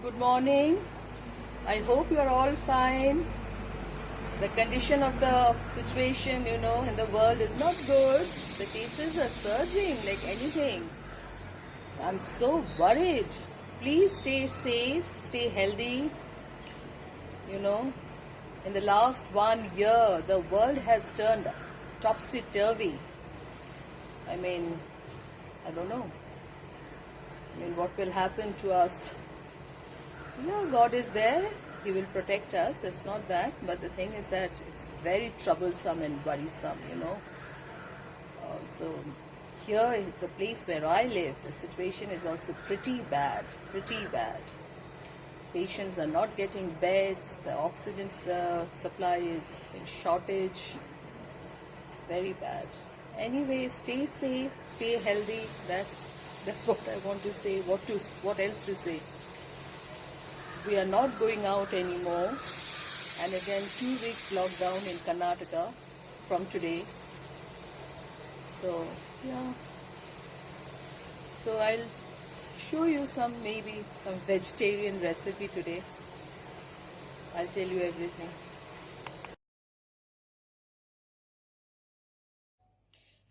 Good morning. I hope you are all fine. The condition of the situation, in the world is not good. The cases are surging like anything. I'm so worried. Please stay safe, stay healthy. In the last 1 year, the world has turned topsy-turvy. I don't know. What will happen to us? Yeah, God is there. He will protect us. It's not that. But the thing is that it's very troublesome and worrisome, So here in the place where I live, the situation is also pretty bad. Pretty bad. Patients are not getting beds. The oxygen supply is in shortage. It's very bad. Anyway, stay safe, stay healthy. That's what I want to say. What else to say? We are not going out anymore. And again, 2 weeks lockdown in Karnataka from today. So, yeah. So I'll show you some vegetarian recipe today. I'll tell you everything.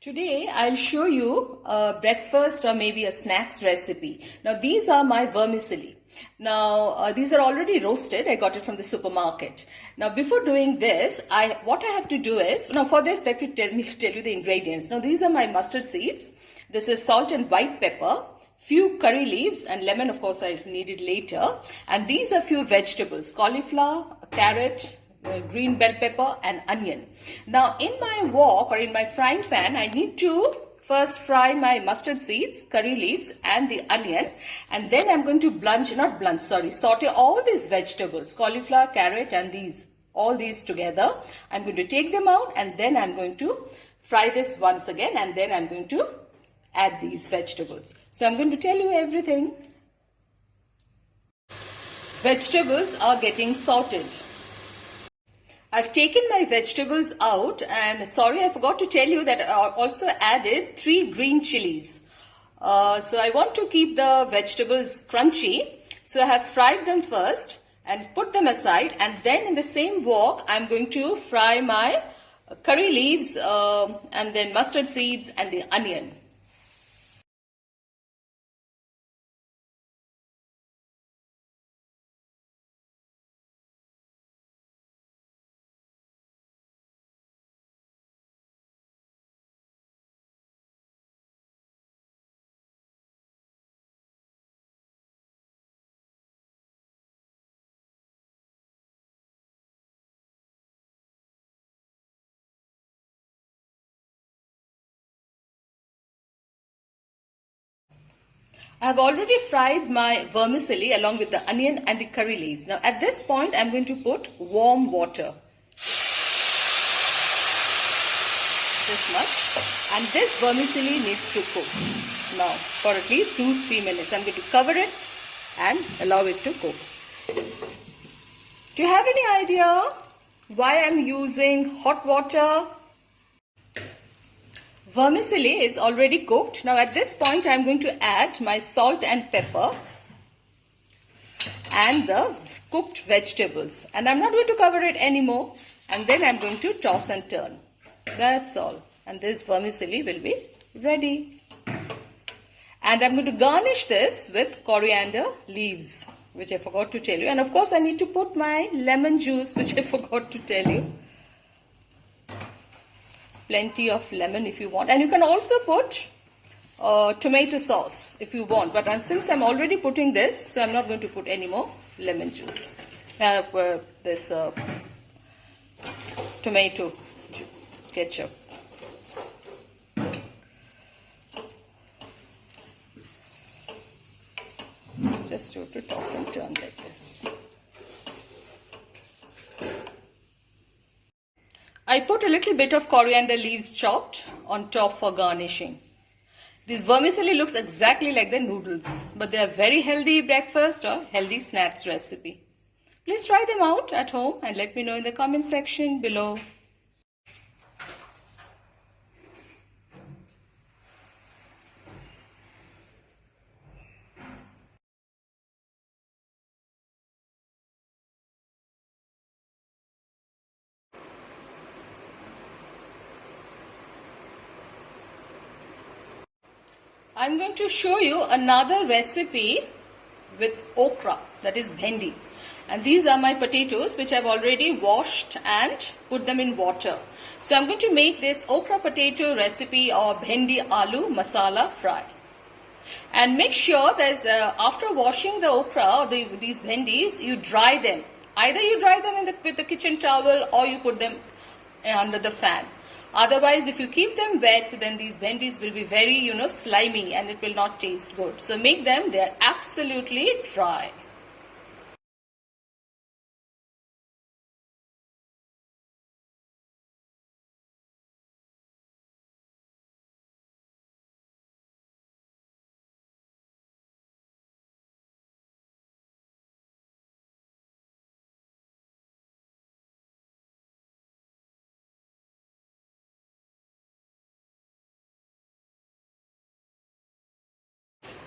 Today I'll show you a breakfast or maybe a snacks recipe. Now these are my vermicelli. Now these are already roasted. I got it from the supermarket. Now before doing this, what I have to do is, now for this let me tell you the ingredients. Now these are my mustard seeds. This is salt and white pepper, few curry leaves, and lemon, of course I need it later. And these are few vegetables: cauliflower, carrot, green bell pepper, and onion. Now in my wok or in my frying pan, I need to first fry my mustard seeds, curry leaves, and the onion, and then I'm going to saute all these vegetables, cauliflower, carrot, and all these together. I'm going to take them out, and then I'm going to fry this once again, and then I'm going to add these vegetables. So I'm going to tell you everything. Vegetables are getting sauteed. I've taken my vegetables out, and sorry, I forgot to tell you that I also added 3 green chilies. So I want to keep the vegetables crunchy. So I have fried them first and put them aside, and then in the same wok, I'm going to fry my curry leaves and then mustard seeds and the onion. I have already fried my vermicelli along with the onion and the curry leaves. Now at this point, I'm going to put warm water. This much. And this vermicelli needs to cook. Now for at least 2-3 minutes. I'm going to cover it and allow it to cook. Do you have any idea why I'm using hot water? Vermicelli is already cooked. Now at this point I'm going to add my salt and pepper and the cooked vegetables. And I'm not going to cover it anymore. And then I'm going to toss and turn. That's all. And this vermicelli will be ready. And I'm going to garnish this with coriander leaves, which I forgot to tell you. And of course I need to put my lemon juice, which I forgot to tell you. Plenty of lemon if you want, and you can also put tomato sauce if you want, but since I'm already putting this, so I'm not going to put any more lemon juice. This tomato ketchup. Just to toss and turn like this. I put a little bit of coriander leaves chopped on top for garnishing. This vermicelli looks exactly like the noodles, but they are very healthy breakfast or healthy snacks recipe. Please try them out at home and let me know in the comment section below. I'm going to show you another recipe with okra, that is bhendi. And these are my potatoes which I've already washed and put them in water. So I'm going to make this okra potato recipe or bhendi aloo masala fry. And make sure that after washing the okra or these bhendis, you dry them. Either you dry them with the kitchen towel or you put them under the fan. Otherwise, if you keep them wet, then these bhendis will be very, slimy and it will not taste good. So make them, they are absolutely dry.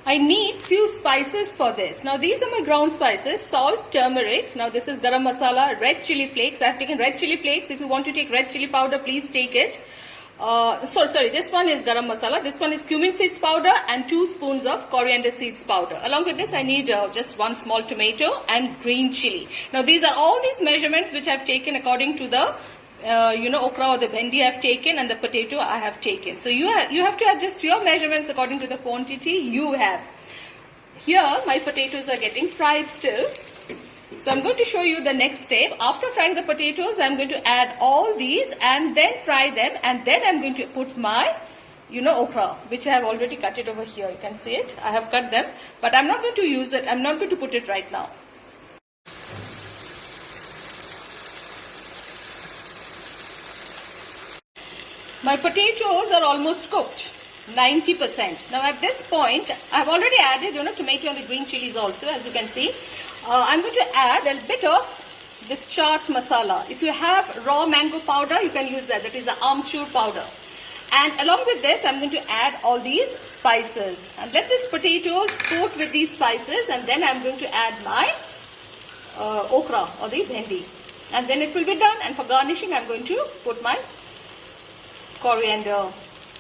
I need few spices for this. Now these are my ground spices: salt, turmeric. Now this is garam masala, red chili flakes. I have taken red chili flakes. If you want to take red chili powder, please take it. Sorry, this one is garam masala. This one is cumin seeds powder and 2 spoons of coriander seeds powder. Along with this, I need just 1 small tomato and green chili. Now these are all these measurements which I have taken according to the okra or the bhendi I have taken and the potato I have taken. So you have to adjust your measurements according to the quantity you have. Here my potatoes are getting fried still. So I'm going to show you the next step. After frying the potatoes, I'm going to add all these and then fry them, and then I'm going to put my okra, which I have already cut it over here. You can see it. I have cut them, but I'm not going to use it. I'm not going to put it right now. My potatoes are almost cooked, 90%. Now at this point, I've already added, tomato and the green chilies also, as you can see. I'm going to add a bit of this chaat masala. If you have raw mango powder, you can use that. That is the amchur powder. And along with this, I'm going to add all these spices. And let these potatoes coat with these spices, and then I'm going to add my okra or the bhendi. And then it will be done. And for garnishing, I'm going to put my coriander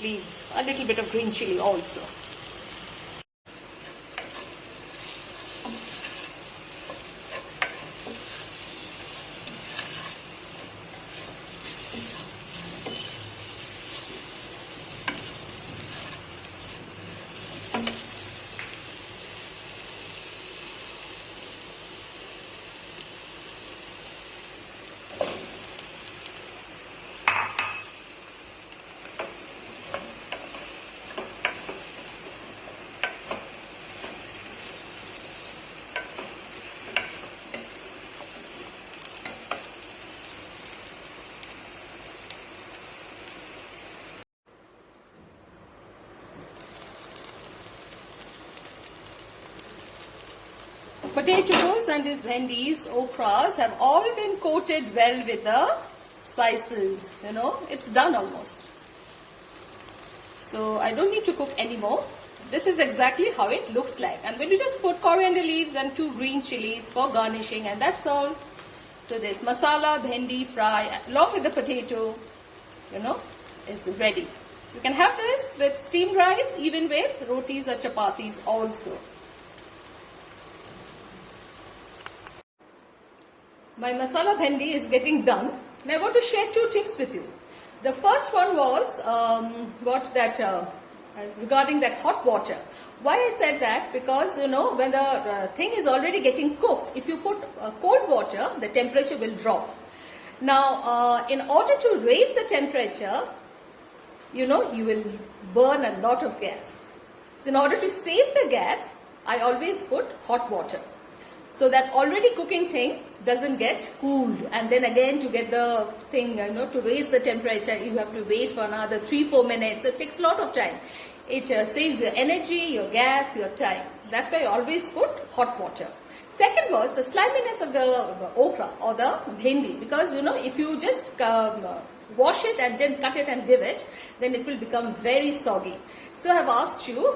leaves, a little bit of green chili also. Potatoes and these bhendis, okras have all been coated well with the spices. It's done almost. So I don't need to cook anymore. This is exactly how it looks like. I'm going to just put coriander leaves and 2 green chilies for garnishing, and that's all. So this masala bhendi fry along with the potato, is ready. You can have this with steamed rice, even with rotis or chapatis also. My masala bhendi is getting done. Now I want to share 2 tips with you. The first one was regarding that hot water. Why I said that? Because when the thing is already getting cooked, if you put cold water, the temperature will drop. Now in order to raise the temperature, you will burn a lot of gas. So in order to save the gas, I always put hot water. So that already cooking thing doesn't get cooled, and then again to get the thing, to raise the temperature, you have to wait for another 3-4 minutes. So it takes a lot of time. It saves your energy, your gas, your time. That's why I always put hot water. Second was the sliminess of the okra or the bhendi, because if you just wash it and then cut it and give it, then it will become very soggy. So I have asked you,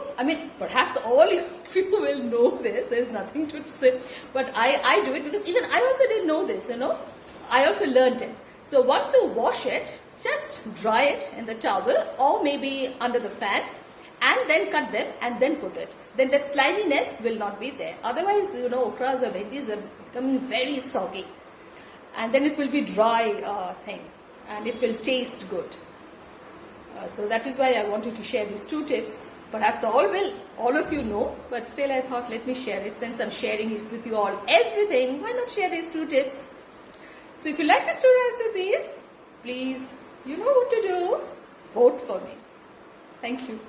perhaps all of you will know this, there's nothing to say, but I do it because even I also didn't know this, I also learned it. So once you wash it, just dry it in the towel or maybe under the fan, and then cut them and then put it. Then the sliminess will not be there. Otherwise, okras or bhendis are becoming very soggy. And then it will be dry thing. And it will taste good. So that is why I wanted to share these 2 tips. Perhaps all of you know, but still I thought let me share it. Since I'm sharing it with you all, everything, why not share these 2 tips? So if you like these 2 recipes, please, you know what to do. Vote for me. Thank you.